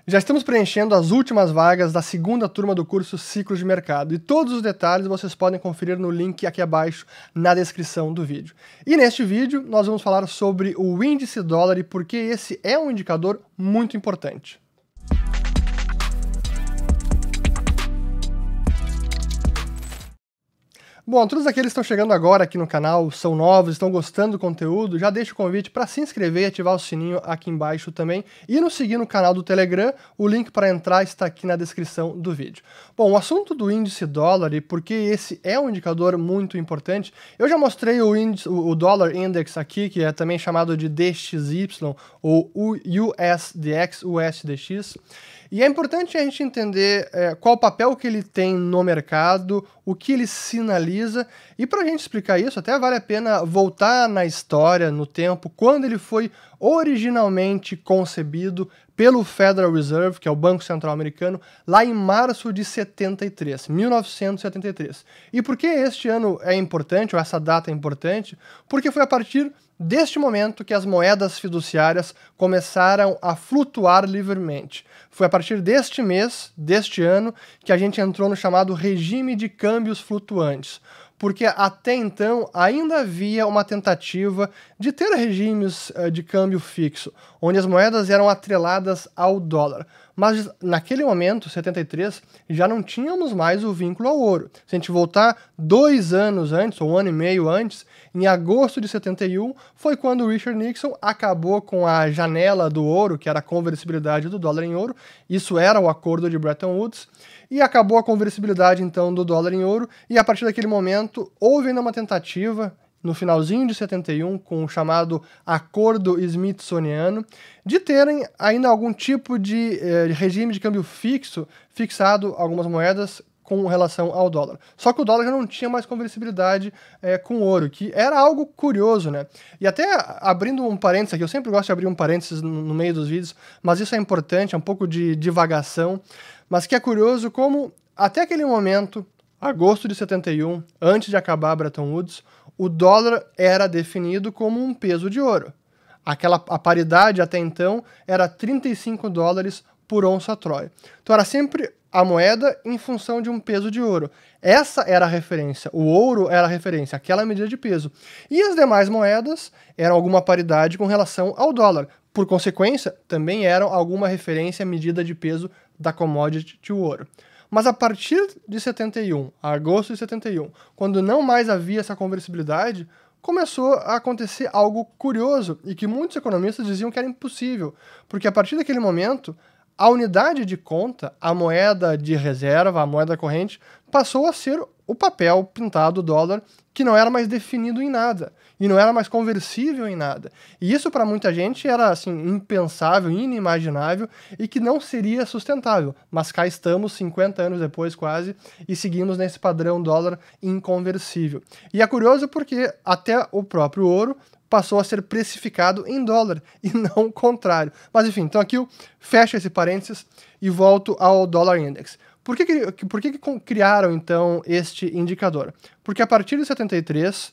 Já estamos preenchendo as últimas vagas da segunda turma do curso Ciclos de Mercado e todos os detalhes vocês podem conferir no link aqui abaixo na descrição do vídeo. E neste vídeo nós vamos falar sobre o índice dólar e por que esse é um indicador muito importante. Bom, todos aqueles que estão chegando agora aqui no canal, são novos, estão gostando do conteúdo, já deixo o convite para se inscrever e ativar o sininho aqui embaixo também e nos seguir no canal do Telegram, o link para entrar está aqui na descrição do vídeo. Bom, o assunto do índice dólar e por que esse é um indicador muito importante, eu já mostrei o Dollar Index aqui, que é também chamado de DXY ou USDX, USDX, e é importante a gente entender qual o papel que ele tem no mercado, o que ele sinaliza, e para a gente explicar isso, até vale a pena voltar na história, no tempo, quando ele foi originalmente concebido pelo Federal Reserve, que é o Banco Central Americano, lá em março de 1973. E por que este ano é importante, ou essa data é importante? Porque foi a partir deste momento que as moedas fiduciárias começaram a flutuar livremente. Foi a partir deste mês, deste ano, que a gente entrou no chamado regime de câmbios flutuantes, porque até então ainda havia uma tentativa de ter regimes de câmbio fixo, onde as moedas eram atreladas ao dólar. Mas naquele momento, 73, já não tínhamos mais o vínculo ao ouro. Se a gente voltar 2 anos antes, ou 1 ano e meio antes, em agosto de 71, foi quando o Richard Nixon acabou com a janela do ouro, que era a conversibilidade do dólar em ouro. Isso era o acordo de Bretton Woods. E acabou a conversibilidade, então, do dólar em ouro. E a partir daquele momento, houve ainda uma tentativa, no finalzinho de 71, com o chamado Acordo Smithsoniano, de terem ainda algum tipo de regime de câmbio fixado algumas moedas com relação ao dólar. Só que o dólar já não tinha mais conversibilidade com o ouro, que era algo curioso, né? E até abrindo um parênteses aqui, eu sempre gosto de abrir um parênteses no meio dos vídeos, mas isso é importante, é um pouco de divagação, mas que é curioso como, até aquele momento, agosto de 71, antes de acabar Bretton Woods, o dólar era definido como um peso de ouro. A paridade até então era 35 dólares por onça Troy. Então era sempre a moeda em função de um peso de ouro. Essa era a referência, o ouro era a referência, aquela medida de peso. E as demais moedas eram alguma paridade com relação ao dólar. Por consequência, também eram alguma referência à medida de peso da commodity de ouro. Mas a partir de 71, agosto de 71, quando não mais havia essa conversibilidade, começou a acontecer algo curioso e que muitos economistas diziam que era impossível, porque a partir daquele momento, a unidade de conta, a moeda de reserva, a moeda corrente, passou a ser o papel pintado dólar, que não era mais definido em nada, e não era mais conversível em nada. E isso para muita gente era assim impensável, inimaginável, e que não seria sustentável. Mas cá estamos, 50 anos depois quase, e seguimos nesse padrão dólar inconversível. E é curioso porque até o próprio ouro passou a ser precificado em dólar, e não o contrário. Mas enfim, então aqui eu fecho esse parênteses e volto ao Dollar Index. Por que criaram, então, este indicador? Porque a partir de 73,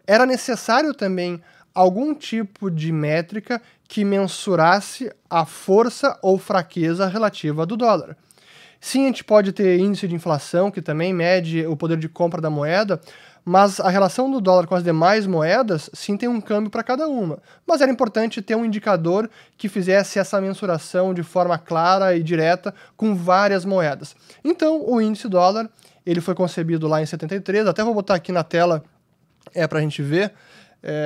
era necessário também algum tipo de métrica que mensurasse a força ou fraqueza relativa do dólar. Sim, a gente pode ter índice de inflação, que também mede o poder de compra da moeda, mas a relação do dólar com as demais moedas, sim, tem um câmbio para cada uma. Mas era importante ter um indicador que fizesse essa mensuração de forma clara e direta com várias moedas. Então, o índice dólar, ele foi concebido lá em 73, até vou botar aqui na tela para a gente ver.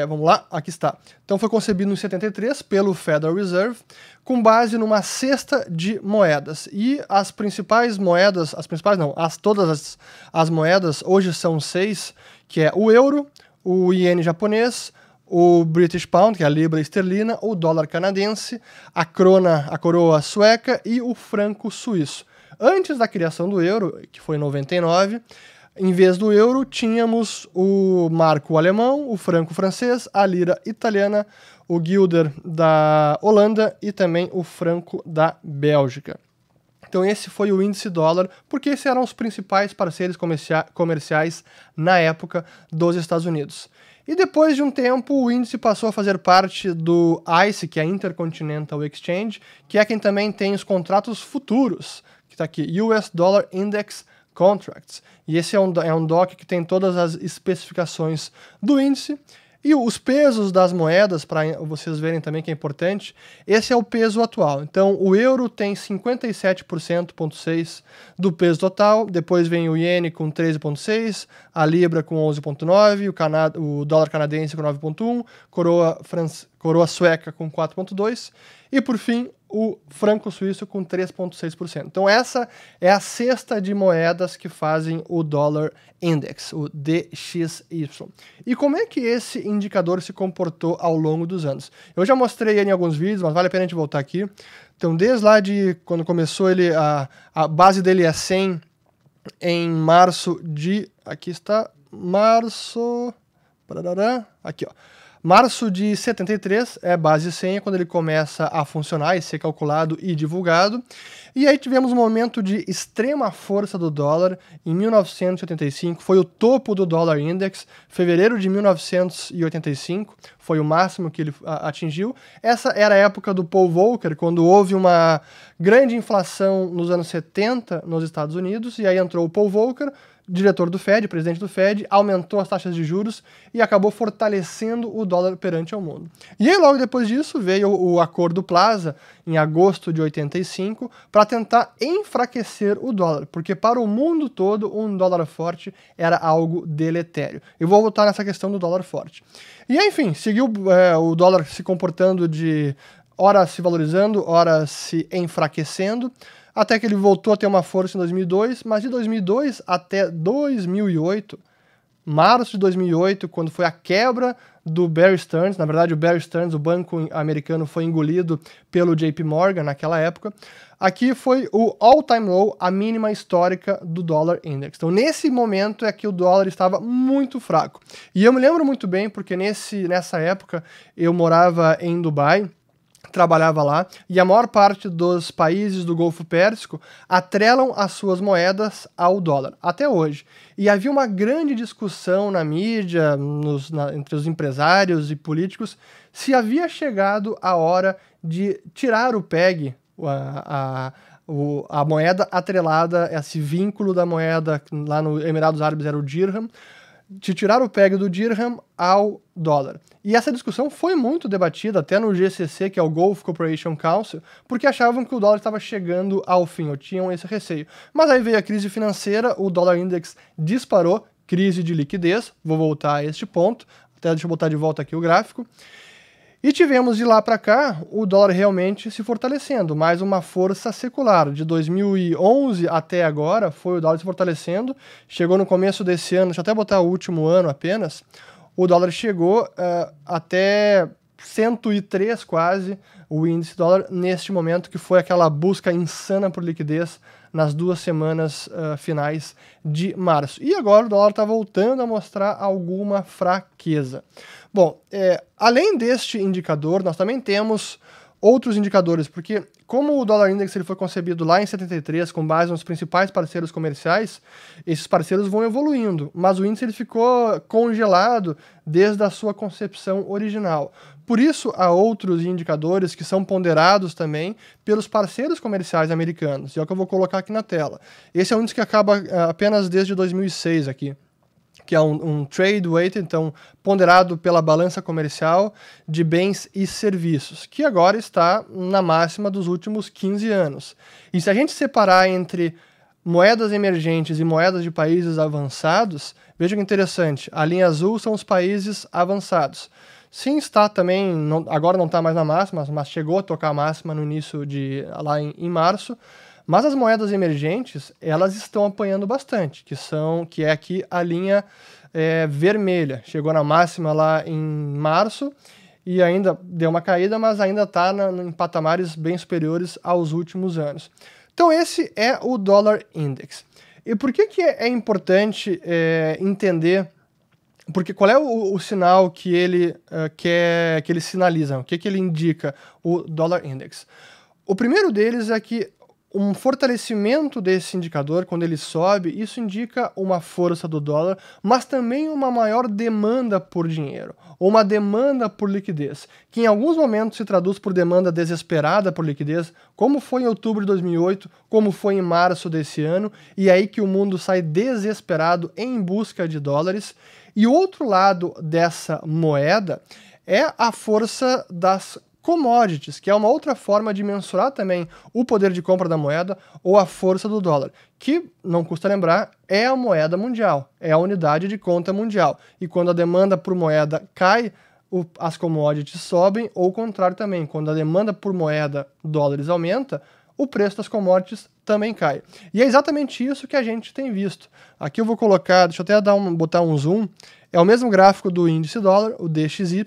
Vamos lá, aqui está. Então foi concebido em 73 pelo Federal Reserve, com base numa cesta de moedas. E as principais moedas, todas as moedas, hoje são 6, que é o euro, o iene japonês, o British Pound, que é a libra esterlina, o dólar canadense, a coroa sueca e o franco suíço. Antes da criação do euro, que foi em 99, em vez do euro, tínhamos o marco alemão, o franco francês, a lira italiana, o guilder da Holanda e também o franco da Bélgica. Então esse foi o índice dólar, porque esses eram os principais parceiros comerciais na época dos Estados Unidos. E depois de um tempo, o índice passou a fazer parte do ICE, que é a Intercontinental Exchange, que é quem também tem os contratos futuros, que está aqui, US Dollar Index Contracts. E esse é um DOC que tem todas as especificações do índice. E os pesos das moedas, para vocês verem também que é importante, esse é o peso atual. Então, o euro tem 57,6% do peso total, depois vem o iene com 13,6%, a libra com 11,9%, o dólar canadense com 9,1%, coroa sueca com 4,2%, e por fim, o franco suíço com 3,6%. Então essa é a cesta de moedas que fazem o Dollar Index, o DXY. E como é que esse indicador se comportou ao longo dos anos? Eu já mostrei ele em alguns vídeos, mas vale a pena a gente voltar aqui. Então desde lá de quando começou ele, a base dele é 100 em março de... Aqui está, março... Aqui, ó. Março de 73 é base 100, quando ele começa a funcionar e ser calculado e divulgado. E aí tivemos um momento de extrema força do dólar em 1985, foi o topo do Dollar Index, fevereiro de 1985, foi o máximo que ele atingiu. Essa era a época do Paul Volcker, quando houve uma grande inflação nos anos 70 nos Estados Unidos, e aí entrou o Paul Volcker, diretor do Fed, presidente do Fed, aumentou as taxas de juros e acabou fortalecendo o dólar perante ao mundo. E aí, logo depois disso, veio o Acordo Plaza, em agosto de 85, para tentar enfraquecer o dólar, porque para o mundo todo, um dólar forte era algo deletério. Eu vou voltar nessa questão do dólar forte. E aí, enfim, seguiu o dólar se comportando de ora se valorizando, ora se enfraquecendo, até que ele voltou a ter uma força em 2002, mas de 2002 até 2008, março de 2008, quando foi a quebra do Bear Stearns, na verdade o Bear Stearns, o banco americano, foi engolido pelo JP Morgan naquela época, aqui foi o all-time low, a mínima histórica do Dollar Index. Então nesse momento é que o dólar estava muito fraco. E eu me lembro muito bem, porque nessa época eu morava em Dubai, trabalhava lá, e a maior parte dos países do Golfo Pérsico atrelam as suas moedas ao dólar, até hoje. E havia uma grande discussão na mídia, entre os empresários e políticos, se havia chegado a hora de tirar o PEG, a moeda atrelada, esse vínculo da moeda, lá no Emirados Árabes era o dirham, de tirar o PEG do dirham ao dólar. E essa discussão foi muito debatida até no GCC, que é o Gulf Cooperation Council, porque achavam que o dólar estava chegando ao fim, ou tinham esse receio. Mas aí veio a crise financeira, o dólar index disparou, crise de liquidez, vou voltar a este ponto, até deixa eu botar de volta aqui o gráfico. E tivemos de lá para cá o dólar realmente se fortalecendo, mais uma força secular. De 2011 até agora foi o dólar se fortalecendo, chegou no começo desse ano, deixa eu até botar o último ano apenas, o dólar chegou até 103 quase, o índice dólar neste momento, que foi aquela busca insana por liquidez nas 2 semanas finais de março. E agora o dólar está voltando a mostrar alguma fraqueza. Bom, além deste indicador, nós também temos outros indicadores, porque como o Dollar Index ele foi concebido lá em 73, com base nos principais parceiros comerciais, esses parceiros vão evoluindo, mas o índice ele ficou congelado desde a sua concepção original. Por isso, há outros indicadores que são ponderados também pelos parceiros comerciais americanos, e é o que eu vou colocar aqui na tela. Esse é um índice que acaba apenas desde 2006 aqui, que é um trade weight, então ponderado pela balança comercial de bens e serviços, que agora está na máxima dos últimos 15 anos. E se a gente separar entre moedas emergentes e moedas de países avançados, veja que interessante, a linha azul são os países avançados. Sim, está também, agora não está mais na máxima, mas chegou a tocar a máxima no início lá em março. Mas as moedas emergentes, elas estão apanhando bastante, que é aqui a linha vermelha. Chegou na máxima lá em março e ainda deu uma caída, mas ainda está em patamares bem superiores aos últimos anos. Então esse é o Dollar Index. E por que é importante entender, porque qual é o sinal que ele sinaliza, o que ele indica, o Dollar Index? O primeiro deles é que um fortalecimento desse indicador, quando ele sobe, isso indica uma força do dólar, mas também uma maior demanda por dinheiro, ou uma demanda por liquidez, que em alguns momentos se traduz por demanda desesperada por liquidez, como foi em outubro de 2008, como foi em março desse ano, e é aí que o mundo sai desesperado em busca de dólares. E o outro lado dessa moeda é a força das commodities, que é uma outra forma de mensurar também o poder de compra da moeda ou a força do dólar, que, não custa lembrar, é a moeda mundial, é a unidade de conta mundial. E quando a demanda por moeda cai, as commodities sobem, ou o contrário também, quando a demanda por moeda, dólares, aumenta, o preço das commodities também cai. E é exatamente isso que a gente tem visto. Aqui eu vou colocar, deixa eu até botar um zoom, é o mesmo gráfico do índice dólar, o DXY,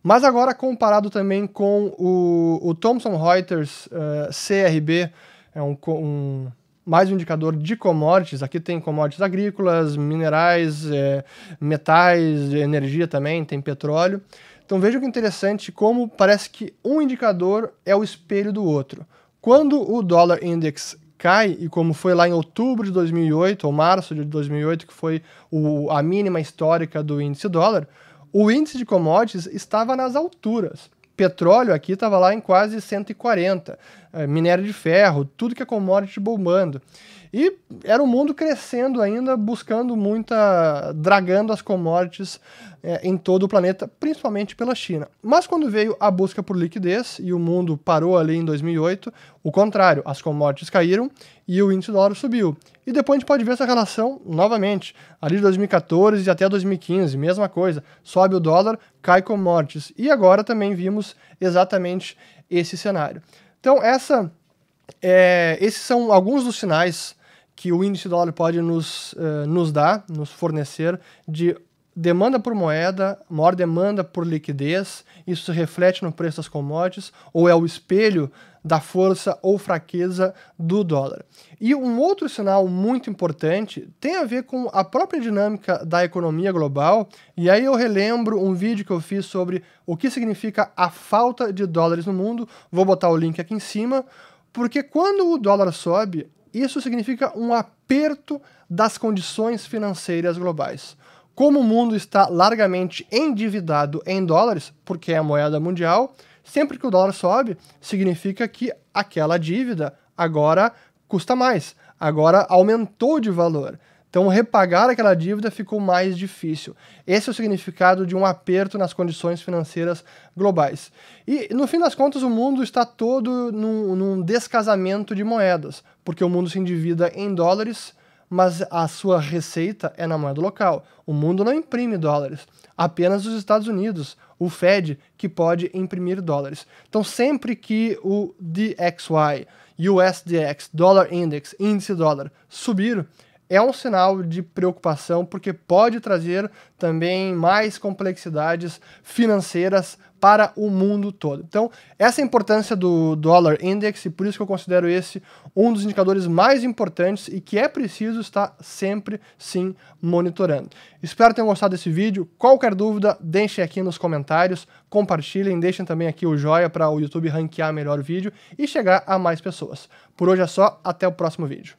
mas agora comparado também com o Thomson Reuters CRB, é mais um indicador de commodities. Aqui tem commodities agrícolas, minerais, metais, energia também, tem petróleo. Então vejam que interessante como parece que um indicador é o espelho do outro. Quando o Dollar Index cai, e como foi lá em outubro de 2008, ou março de 2008, que foi a mínima histórica do índice dólar, o índice de commodities estava nas alturas. Petróleo aqui estava lá em quase 140, minério de ferro, tudo que é commodity bombando. E era um mundo crescendo ainda, buscando dragando as commodities em todo o planeta, principalmente pela China. Mas quando veio a busca por liquidez e o mundo parou ali em 2008, o contrário, as commodities caíram e o índice dólar subiu. E depois a gente pode ver essa relação novamente, ali de 2014 até 2015, mesma coisa, sobe o dólar, cai commodities. E agora também vimos exatamente esse cenário. Então esses são alguns dos sinais que o índice dólar pode nos dar, nos fornecer, de demanda por moeda, maior demanda por liquidez. Isso se reflete no preço das commodities, ou é o espelho da força ou fraqueza do dólar. E um outro sinal muito importante tem a ver com a própria dinâmica da economia global, e aí eu relembro um vídeo que eu fiz sobre o que significa a falta de dólares no mundo. Vou botar o link aqui em cima, porque quando o dólar sobe, isso significa um aperto das condições financeiras globais. Como o mundo está largamente endividado em dólares, porque é a moeda mundial, sempre que o dólar sobe, significa que aquela dívida agora custa mais, agora aumentou de valor. Então, repagar aquela dívida ficou mais difícil. Esse é o significado de um aperto nas condições financeiras globais. E, no fim das contas, o mundo está todo num descasamento de moedas, porque o mundo se endivida em dólares, mas a sua receita é na moeda local. O mundo não imprime dólares, apenas os Estados Unidos, o Fed, que pode imprimir dólares. Então, sempre que o DXY, USDX, Dollar Index, índice dólar, subir, é um sinal de preocupação, porque pode trazer também mais complexidades financeiras para o mundo todo. Então, essa é a importância do Dollar Index, e por isso que eu considero esse um dos indicadores mais importantes e que é preciso estar sempre, sim, monitorando. Espero que tenham gostado desse vídeo. Qualquer dúvida, deixem aqui nos comentários, compartilhem, deixem também aqui o joinha para o YouTube ranquear melhor o vídeo e chegar a mais pessoas. Por hoje é só, até o próximo vídeo.